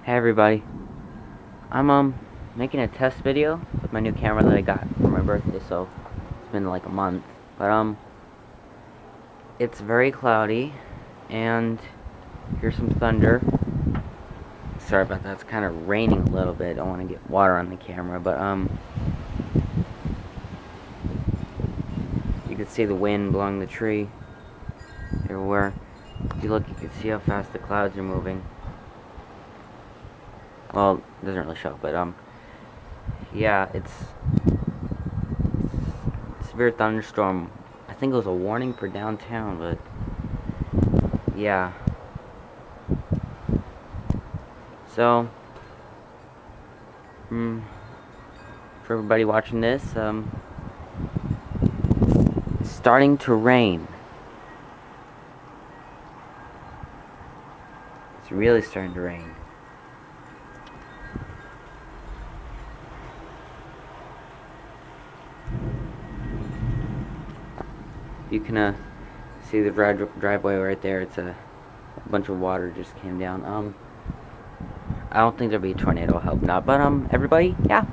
Hey everybody, I'm making a test video with my new camera that I got for my birthday, so it's been like a month. But it's very cloudy, and here's some thunder. Sorry about that, it's kind of raining a little bit. I don't want to get water on the camera, but you can see the wind blowing the tree everywhere. If you look, you can see how fast the clouds are moving. Well, it doesn't really show, but yeah, it's severe thunderstorm. I think it was a warning for downtown, but yeah. So, for everybody watching this, it's starting to rain. It's really starting to rain. You can see the driveway right there. It's a bunch of water just came down. I don't think there'll be a tornado. I hope not. But everybody, yeah.